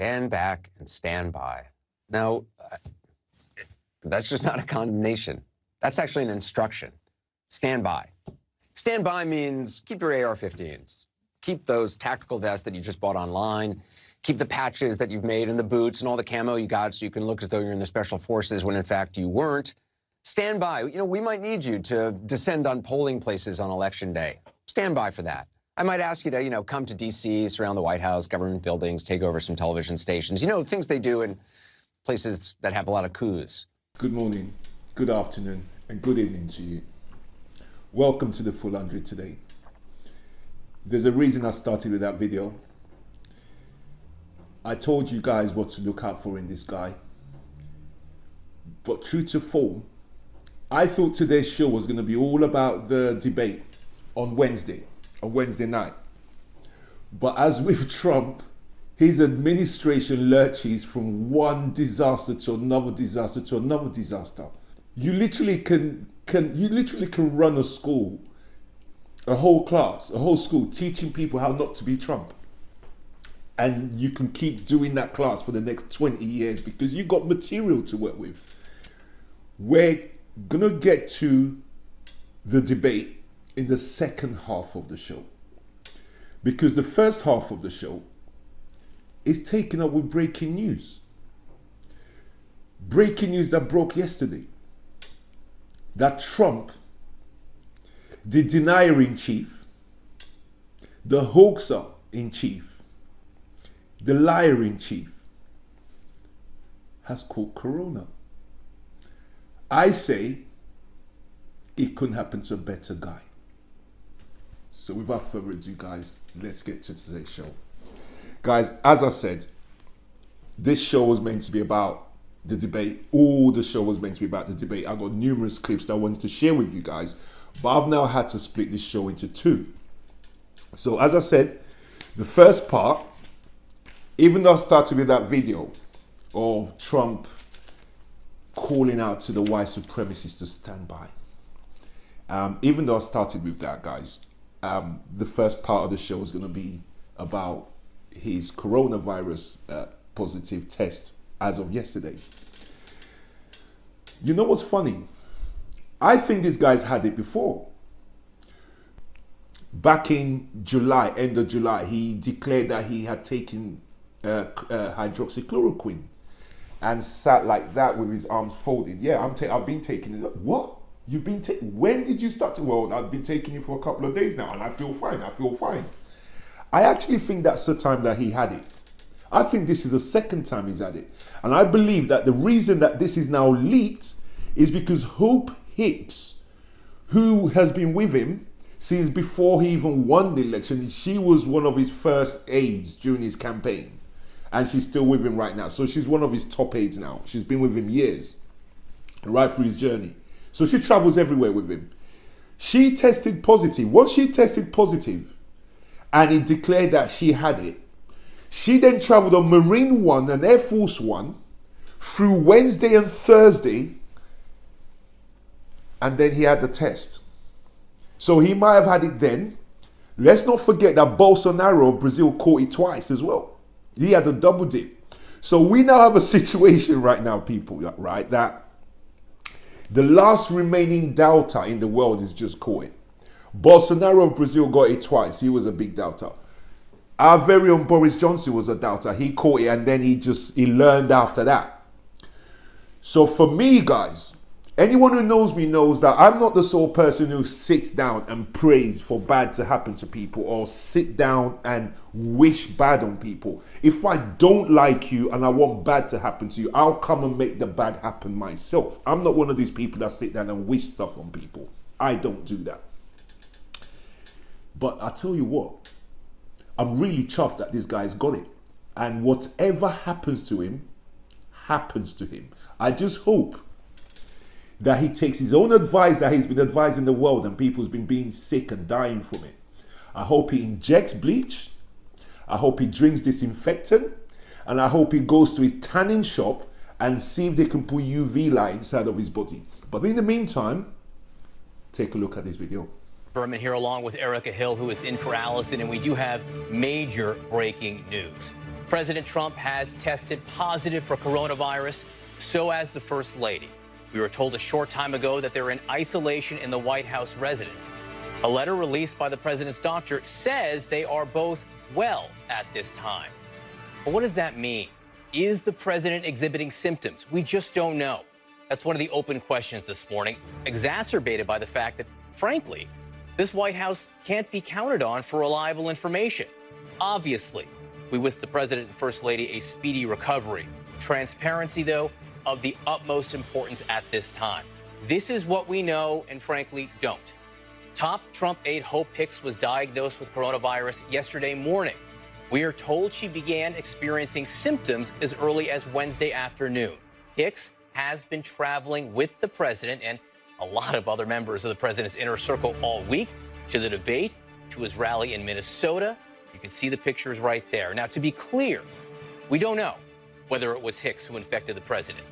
stand back and stand by. Now, that's just not a condemnation. That's actually an instruction. Stand by. Stand by means keep your AR-15s. Keep those tactical vests that you just bought online. Keep the patches that you've made and the boots and all the camo you got so you can look as though you're in the special forces when in fact you weren't. Stand by. You know, we might need you to descend on polling places on election day. Stand by for that. I might ask you to, come to D.C., surround the White House, government buildings, take over some television stations. Things they do in places that have a lot of coups. Good morning, good afternoon, and good evening to you. Welcome to the Full 100 today. There's a reason I started with that video. I told you guys what to look out for in this guy. But true to form, I thought today's show was going to be all about the debate on Wednesday night. But as with Trump, his administration lurches from one disaster to another disaster to another disaster. You literally can run a school, a whole class, a whole school teaching people how not to be Trump. And you can keep doing that class for the next 20 years because you got material to work with. We're gonna get to the debate in the second half of the show, because the first half of the show is taken up with breaking news. Breaking news that broke yesterday. That Trump, the denier in chief, the hoaxer in chief, the liar in chief, has caught corona. I say it couldn't happen to a better guy. So without further ado, guys, let's get to today's show. Guys, as I said, this show was meant to be about the debate. All the show was meant to be about the debate. I got numerous clips that I wanted to share with you guys, but I've now had to split this show into two. So as I said, the first part, even though I started with that video of Trump calling out to the white supremacists to stand by, even though I started with that, guys, the first part of the show is going to be about his coronavirus positive test as of yesterday. You know what's funny? I think this guy's had it before. Back in July, end of July, he declared that he had taken hydroxychloroquine and sat like that with his arms folded. Yeah, I've been taking it. What? You've been taking? When did you start to? Well, I've been taking it for a couple of days now, and I feel fine. I actually think that's the time that he had it. I think this is the second time he's had it, and I believe that the reason that this is now leaked is because Hope Hicks, who has been with him since before he even won the election, she was one of his first aides during his campaign, and she's still with him right now. So she's one of his top aides now. She's been with him years, right through his journey. So she travels everywhere with him. She tested positive. Once she tested positive and he declared that she had it, she then traveled on Marine One and Air Force One through Wednesday and Thursday, and then he had the test. So he might have had it then. Let's not forget that Bolsonaro of Brazil caught it twice as well. He had a double dip. So we now have a situation right now, people, right, that the last remaining doubter in the world is just caught it. Bolsonaro of Brazil got it twice. He was a big doubter. Our very own Boris Johnson was a doubter. He caught it and then he learned after that. So for me, guys, anyone who knows me knows that I'm not the sort of person who sits down and prays for bad to happen to people or sit down and wish bad on people. If I don't like you and I want bad to happen to you, I'll come and make the bad happen myself. I'm not one of these people that sit down and wish stuff on people. I don't do that. But I tell you what, I'm really chuffed that this guy's got it. And whatever happens to him, happens to him. I just hope that he takes his own advice that he's been advising the world and people's been being sick and dying from it. I hope he injects bleach. I hope he drinks disinfectant. And I hope he goes to his tanning shop and see if they can put UV light inside of his body. But in the meantime, take a look at this video. Berman here along with Erica Hill, who is in for Allison, and we do have major breaking news. President Trump has tested positive for coronavirus, so has the First Lady. We were told a short time ago that they're in isolation in the White House residence. A letter released by the president's doctor says they are both well at this time. But what does that mean? Is the president exhibiting symptoms? We just don't know. That's one of the open questions this morning, exacerbated by the fact that, frankly, this White House can't be counted on for reliable information. Obviously, we wish the president and First Lady a speedy recovery. Transparency, though, of the utmost importance at this time. This is what we know and, frankly, don't. Top Trump aide Hope Hicks was diagnosed with coronavirus yesterday morning. We are told she began experiencing symptoms as early as Wednesday afternoon. Hicks has been traveling with the president and a lot of other members of the president's inner circle all week to the debate, to his rally in Minnesota. You can see the pictures right there. Now, to be clear, we don't know whether it was Hicks who infected the president.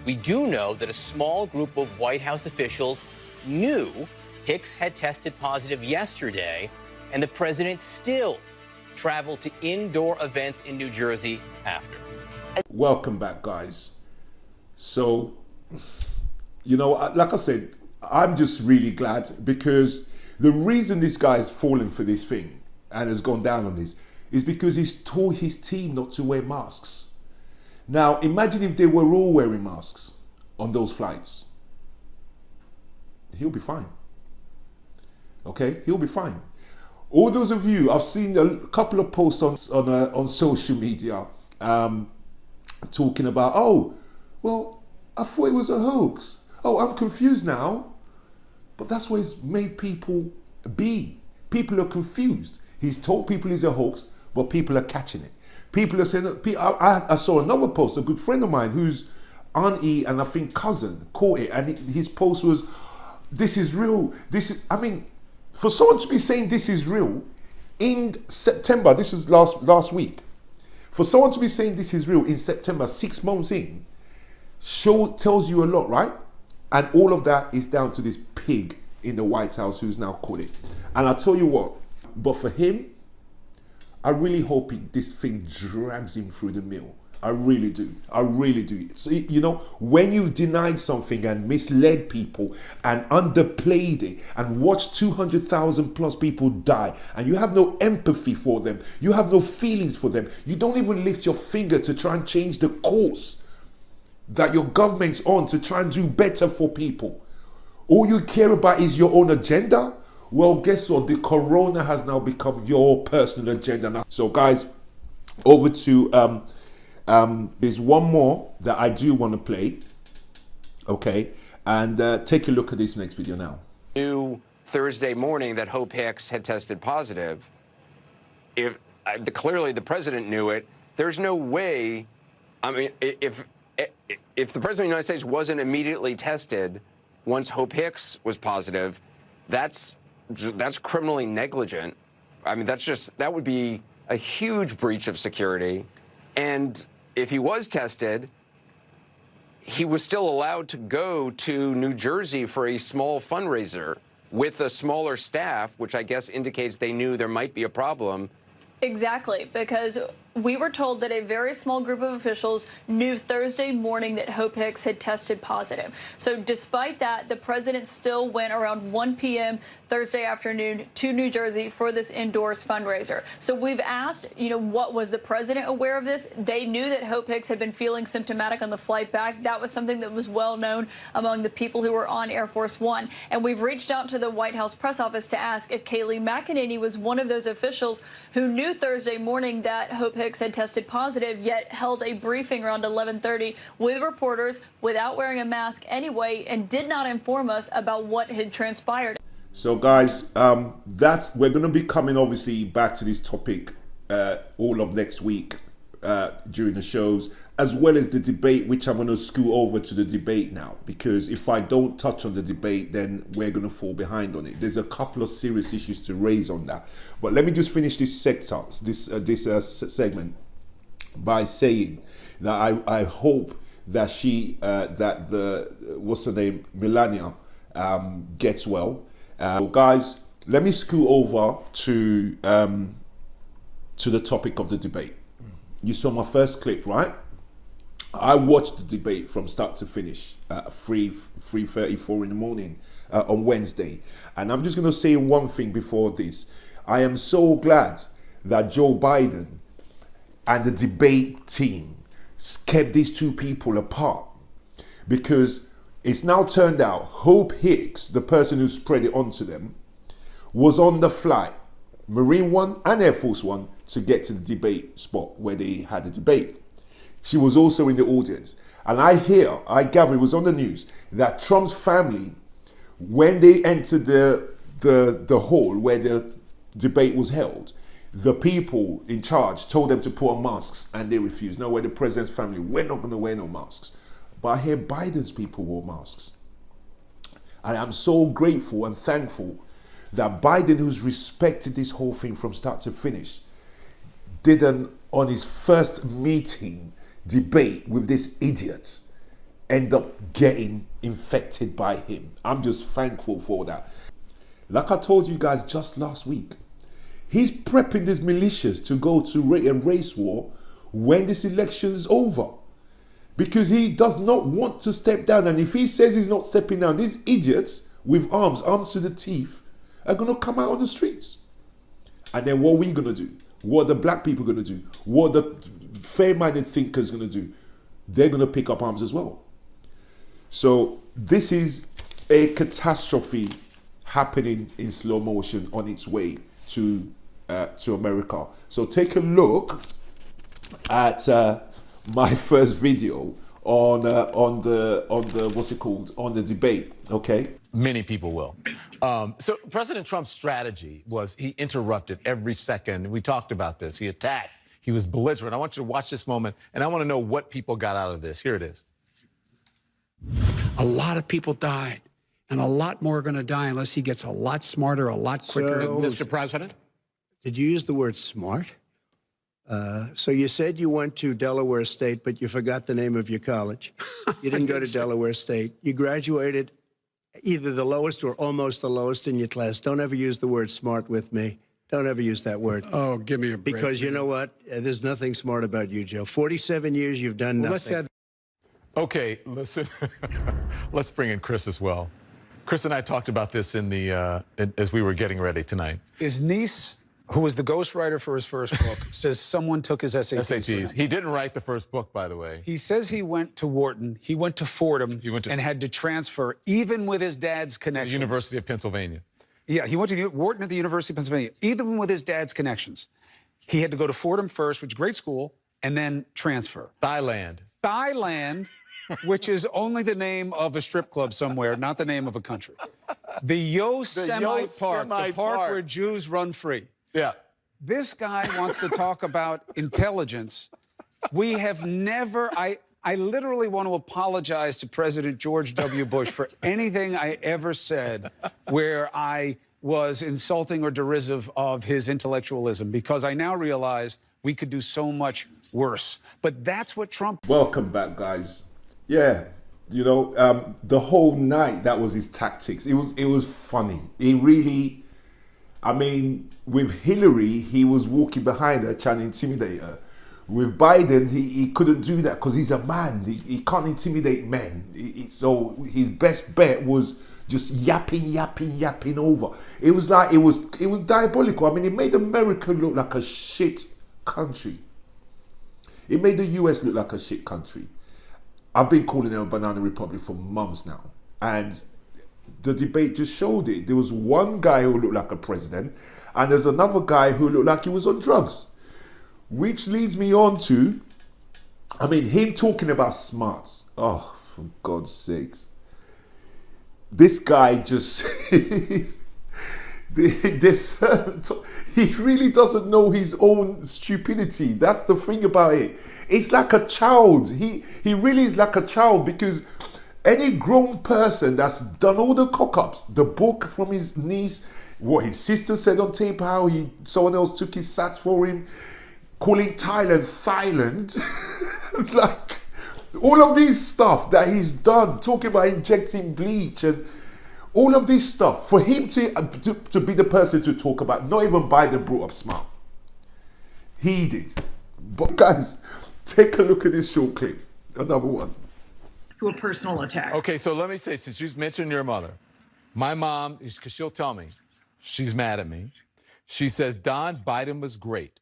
We do know that a small group of White House officials knew Hicks had tested positive yesterday, and the president still traveled to indoor events in New Jersey after. Welcome back, guys. So, you know, like I said, I'm just really glad, because the reason this guy's fallen for this thing and has gone down on this is because he's told his team not to wear masks. Now, imagine if they were all wearing masks on those flights. He'll be fine. Okay, he'll be fine. All those of you, I've seen a couple of posts on social media talking about, oh, well, I thought it was a hoax. Oh, I'm confused now. But that's what it's made people be. People are confused. He's told people it's a hoax, but people are catching it. People are saying, I saw another post, a good friend of mine whose auntie and I think cousin caught it, and his post was, this is real. I mean, for someone to be saying this is real in September, this was last week, for someone to be saying this is real in September, 6 months in, tells you a lot, right? And all of that is down to this pig in the White House who's now caught it. And I'll tell you what, but for him, I really hope this thing drags him through the mill. I really do. I really do. So, you know, when you've denied something and misled people and underplayed it and watched 200,000 plus people die, and you have no empathy for them, you have no feelings for them, you don't even lift your finger to try and change the course that your government's on to try and do better for people. All you care about is your own agenda. Well, guess what? The corona has now become your personal agenda now. So guys, over to there's one more that I do want to play. Okay, and take a look at this next video now. Knew Thursday morning that Hope Hicks had tested positive. Clearly the president knew it. There's no way. I mean, if the president of the United States wasn't immediately tested once Hope Hicks was positive, that's criminally negligent. I mean, that would be a huge breach of security. And if he was tested, he was still allowed to go to New Jersey for a small fundraiser with a smaller staff, which I guess indicates they knew there might be a problem. Exactly, because we were told that a very small group of officials knew Thursday morning that Hope Hicks had tested positive. So despite that, the president still went around 1 p.m. Thursday afternoon to New Jersey for this indoors fundraiser. So we've asked, what was the president aware of this? They knew that Hope Hicks had been feeling symptomatic on the flight back. That was something that was well known among the people who were on Air Force One. And we've reached out to the White House press office to ask if Kayleigh McEnany was one of those officials who knew Thursday morning that Hope Hicks had tested positive, yet held a briefing around 11:30 with reporters without wearing a mask anyway, and did not inform us about what had transpired. So guys, we're going to be coming obviously back to this topic all of next week during the shows, as well as the debate, which I'm going to scoot over to the debate now, because if I don't touch on the debate, then we're going to fall behind on it. There's a couple of serious issues to raise on that. But let me just finish this segment by saying that I hope that what's her name, Melania, gets well. So guys, let me scoot over to the topic of the debate. You saw my first clip, right? I watched the debate from start to finish at 3:34 in the morning on Wednesday. And I'm just going to say one thing before this. I am so glad that Joe Biden and the debate team kept these two people apart, because it's now turned out Hope Hicks, the person who spread it onto them, was on the flight, Marine One and Air Force One, to get to the debate spot where they had the debate. She was also in the audience. And I gather it was on the news, that Trump's family, when they entered the hall where the debate was held, the people in charge told them to put on masks and they refused. No, we're the president's family, we're not going to wear no masks. But I hear Biden's people wore masks. And I'm so grateful and thankful that Biden, who's respected this whole thing from start to finish, didn't, on his first meeting, debate with this idiot, end up getting infected by him. I'm just thankful for that. Like I told you guys just last week, he's prepping these militias to go to a race war when this election is over, because he does not want to step down. And if he says he's not stepping down, these idiots with arms to the teeth, are going to come out on the streets. And then what are we going to do? What are the black people going to do? What are the fair-minded thinkers going to do? They're going to pick up arms as well. So this is a catastrophe happening in slow motion on its way to America. So take a look at my first video on the what's it called, on the debate. Okay. Many people will. So President Trump's strategy was he interrupted every second. We talked about this. He attacked. He was belligerent. I want you to watch this moment, and I want to know what people got out of this. Here it is. A lot of people died, and a lot more are going to die unless he gets a lot smarter, a lot quicker. So, Mr. President? Did you use the word smart? So you said you went to Delaware State, but you forgot the name of your college. You didn't go to Delaware State. You graduated either the lowest or almost the lowest in your class. Don't ever use the word smart with me. Don't ever use that word. Oh, give me a break. Because you know what? There's nothing smart about you, Joe. 47 years, you've done nothing. Let's have Okay, listen. Let's bring in Chris as well. Chris and I talked about this in the as we were getting ready tonight. His niece, who was the ghostwriter for his first book, says someone took his SATs. SATs. He didn't write the first book, by the way. He says he went to Wharton, he went to Fordham, and had to transfer, even with his dad's connections. The University of Pennsylvania. Yeah, he went to Wharton at the University of Pennsylvania, even with his dad's connections. He had to go to Fordham first, which is a great school, and then transfer. Thailand. Thailand, which is only the name of a strip club somewhere, not the name of a country. The Yosemite Park, the park where Jews run free. Yeah. This guy wants to talk about intelligence. We have never, I literally want to apologize to President George W. Bush for anything I ever said where I was insulting or derisive of his intellectualism, because I now realize we could do so much worse. But that's what Trump... Welcome back, guys. Yeah, you know, the whole night, that was his tactics. It was funny. He really... I mean, with Hillary, he was walking behind her trying to intimidate her. With Biden, he couldn't do that because he's a man. He can't intimidate men. So his best bet was just yapping over. It was like, it was diabolical. I mean, it made America look like a shit country. It made the US look like a shit country. I've been calling it a banana republic for months now. And the debate just showed it. There was one guy who looked like a president, and there's another guy who looked like he was on drugs. Which leads me on to, I mean, him talking about smarts. Oh, for God's sakes. This guy just, he really doesn't know his own stupidity. That's the thing about it. It's like a child. He really is like a child, because any grown person that's done all the cock-ups, the book from his niece, what his sister said on tape, how someone else took his sats for him, calling Thailand, like all of these stuff that he's done, talking about injecting bleach and all of this stuff, for him to be the person to talk about, not even Biden brought up smart. He did. But guys, take a look at this short clip. Another one. To a personal attack. Okay, so let me say, since you mentioned your mother, my mom, because she'll tell me, she's mad at me. She says, Don, Biden was great.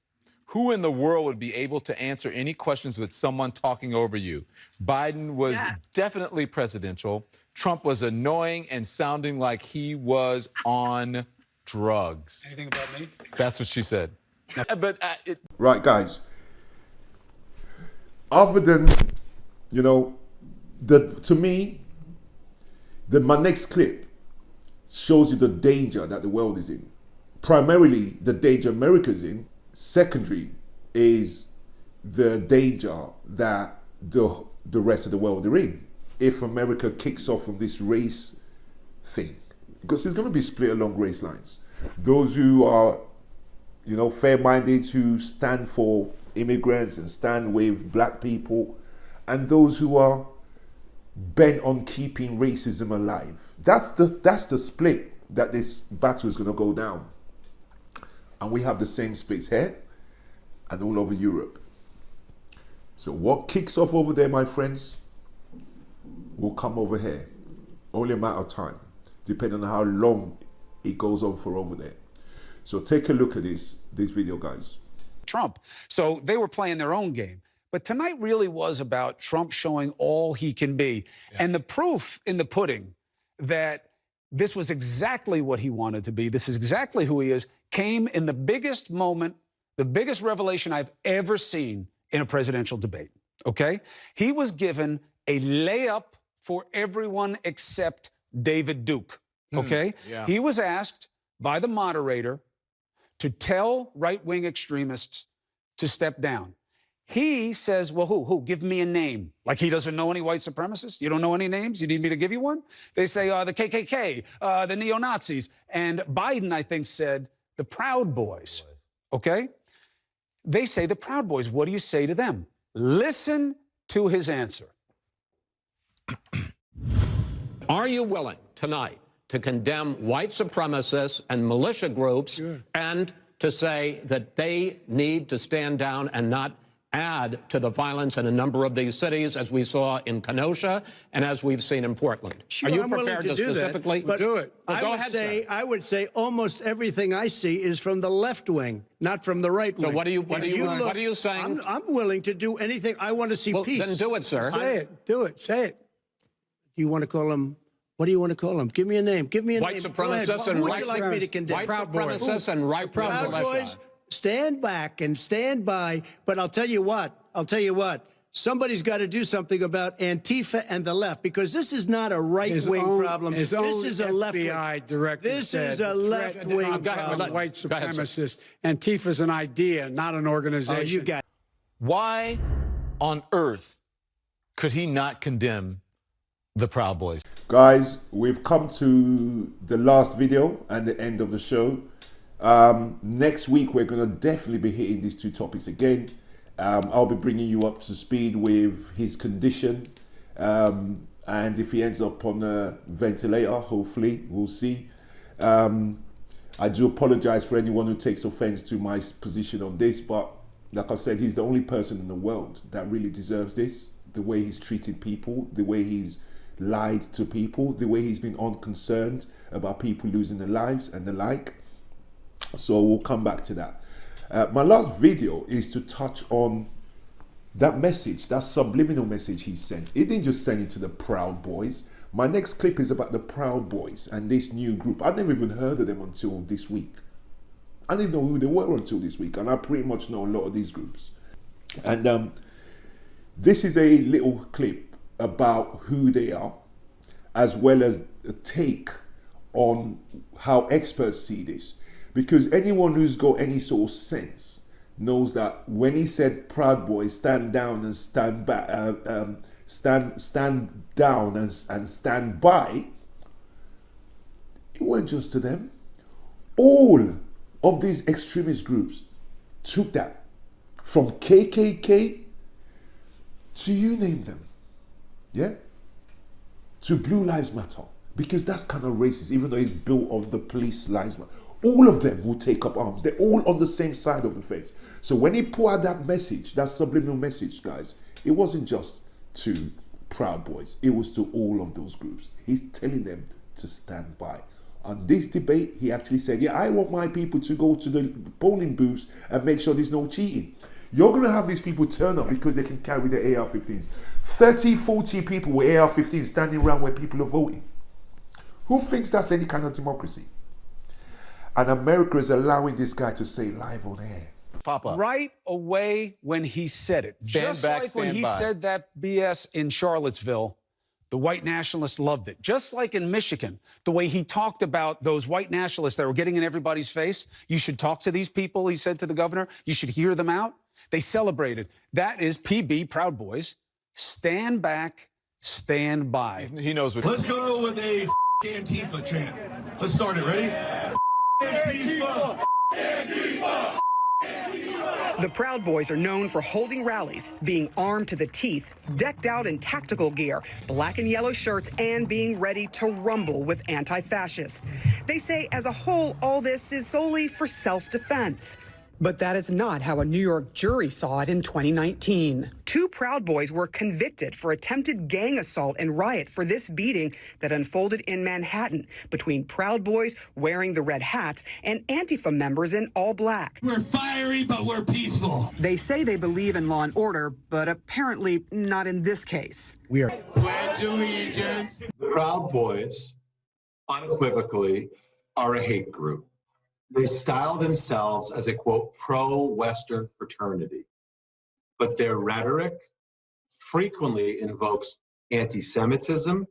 Who in the world would be able to answer any questions with someone talking over you? Biden was definitely presidential. Trump was annoying and sounding like he was on drugs. Anything about me? That's what she said. But Right, guys. Other than, you know, to me, my next clip shows you the danger that the world is in. Primarily, the danger America's in. Secondary is the danger that the rest of the world are in. If America kicks off from this race thing, because there's going to be split along race lines. Those who are, you know, fair-minded, who stand for immigrants and stand with black people, and those who are bent on keeping racism alive. That's the split that this battle is going to go down. And we have the same splits here and all over Europe. So what kicks off over there, my friends, will come over here. Only a matter of time, depending on how long it goes on for over there. So take a look at this video, guys. Trump. So they were playing their own game. But tonight really was about Trump showing all he can be. And the proof in the pudding that this was exactly what he wanted to be, this is exactly who he is, came in the biggest moment, the biggest revelation I've ever seen in a presidential debate, okay? He was given a layup for everyone except David Duke, okay? He was asked by the moderator to tell right-wing extremists to step down. He says, well, who? Give me a name. Like he doesn't know any white supremacists? You don't know any names? You need me to give you one? They say the KKK, the neo-Nazis. And Biden, I think, said the Proud Boys, okay? They say the Proud Boys. What do you say to them? Listen to his answer. Are you willing tonight to condemn white supremacists and militia groups and to say that they need to stand down and not add to the violence in a number of these cities, as we saw in Kenosha and as we've seen in Portland? Sure, Are you I'm willing prepared to do specifically that, but do it? I Go would ahead, say, sir. I would say almost everything I see is from the left wing, not from the right wing. So what are you saying? I'm willing to do anything. I want to see peace. Then do it, sir. Say it. Do it. Say it. You want to call him? What do you want to call him? Give me a name. Give me a White name. Go ahead. supremacists Who and would white you like me to condemn? White supremacists and right Proud Boys, stand back and stand by. But I'll tell you what. Somebody's got to do something about Antifa and the left, because this is not a right-wing problem. This is a left-wing. FBI director This said is a left-wing problem. white supremacists. Antifa's an idea, not an organization. Oh, you got. why on earth could he not condemn the Proud Boys? Guys, we've come to the last video and the end of the show. Next week, we're going to definitely be hitting these two topics again. I'll be bringing you up to speed with his condition. And if he ends up on a ventilator, hopefully, we'll see. I do apologize for anyone who takes offense to my position on this, but like I said, he's the only person in the world that really deserves this. The way he's treated people, the way he's lied to people, the way he's been unconcerned about people losing their lives and the like. So we'll come back to that. My last video is to touch on that message, that subliminal message he sent. He didn't just send it to the Proud Boys. My next clip is about the Proud Boys and this new group. I'd never even heard of them until this week. I didn't know who they were until this week, and I pretty much know a lot of these groups. And this is a little clip about who they are, as well as a take on how experts see this. Because anyone who's got any sort of sense knows that when he said Proud Boys stand down and stand back, stand down and stand by, it wasn't just to them. All of these extremist groups took that, from KKK to you name them, yeah, to Blue Lives Matter, because that's kind of racist, even though it's built on the police lives matter. all of them will take up arms. They're all on the same side of the fence. So when he put out that message, that subliminal message, guys, it wasn't just to Proud Boys. It was to all of those groups. He's telling them to stand by. On this debate, he actually said, yeah, I want my people to go to the polling booths and make sure there's no cheating. You're going to have these people turn up because they can carry their AR-15s. 30, 40 people with AR-15s standing around where people are voting. Who thinks that's any kind of democracy? And America is allowing this guy to say live on air. Pop up. Right away when he said it. Stand Just back, like when stand he by. said that BS in Charlottesville, the white nationalists loved it. Just like in Michigan, the way he talked about those white nationalists that were getting in everybody's face. You should talk to these people, he said to the governor. You should hear them out. They celebrated. That is PB, Proud Boys. Stand back, stand by. He knows what. Let's go with a Antifa chant. Let's start it. Ready? Antifa. Antifa. The Proud Boys are known for holding rallies, being armed to the teeth, decked out in tactical gear, black and yellow shirts, and being ready to rumble with anti-fascists. They say as a whole, all this is solely for self-defense. But that is not how a New York jury saw it in 2019. 2 Proud Boys were convicted for attempted gang assault and riot for this beating that unfolded in Manhattan between Proud Boys wearing the red hats and Antifa members in all black. We're fiery, but we're peaceful. They say they believe in law and order, but apparently not in this case. We are pledge allegiance. The Proud Boys, unequivocally, are a hate group. They style themselves as a, quote, pro-Western fraternity. But their rhetoric frequently invokes anti-Semitism,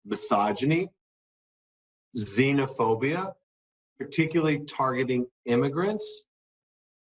misogyny, xenophobia, particularly targeting immigrants,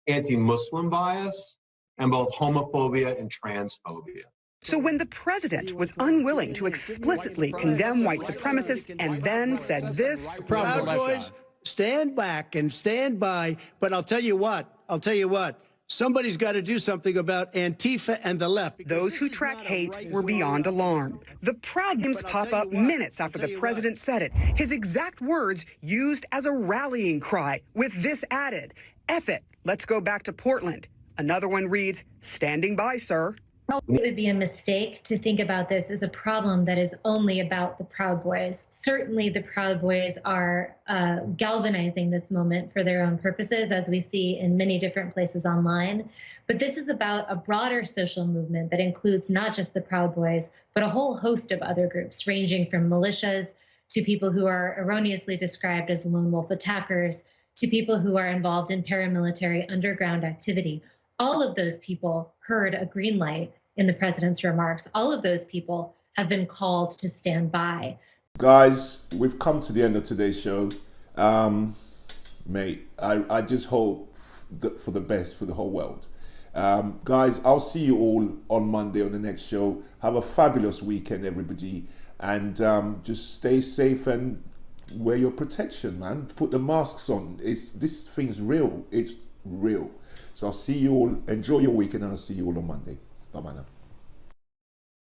anti-Muslim bias, and both homophobia and transphobia. So when the president was unwilling to explicitly condemn white supremacists and then said this, Proud Boys, stand back and stand by. But I'll tell you what, somebody's got to do something about Antifa and the left. Those who track hate were beyond alarm. The Proud names pop up minutes after the president said it. His exact words used as a rallying cry, with this added, F it, let's go back to Portland. Another one reads, standing by, sir. It would be a mistake to think about this as a problem that is only about the Proud Boys. Certainly the Proud Boys are galvanizing this moment for their own purposes, as we see in many different places online. But this is about a broader social movement that includes not just the Proud Boys, but a whole host of other groups, ranging from militias to people who are erroneously described as lone wolf attackers, to people who are involved in paramilitary underground activity. All of those people heard a green light in the president's remarks. All of those people have been called to stand by. Guys, we've come to the end of today's show. Mate, I just hope for the best for the whole world. Guys, I'll see you all on Monday on the next show. Have a fabulous weekend, everybody. And just stay safe and wear your protection, man. Put the masks on. This thing's real. It's real. So I'll see you all. Enjoy your weekend and I'll see you all on Monday. Bye-bye now.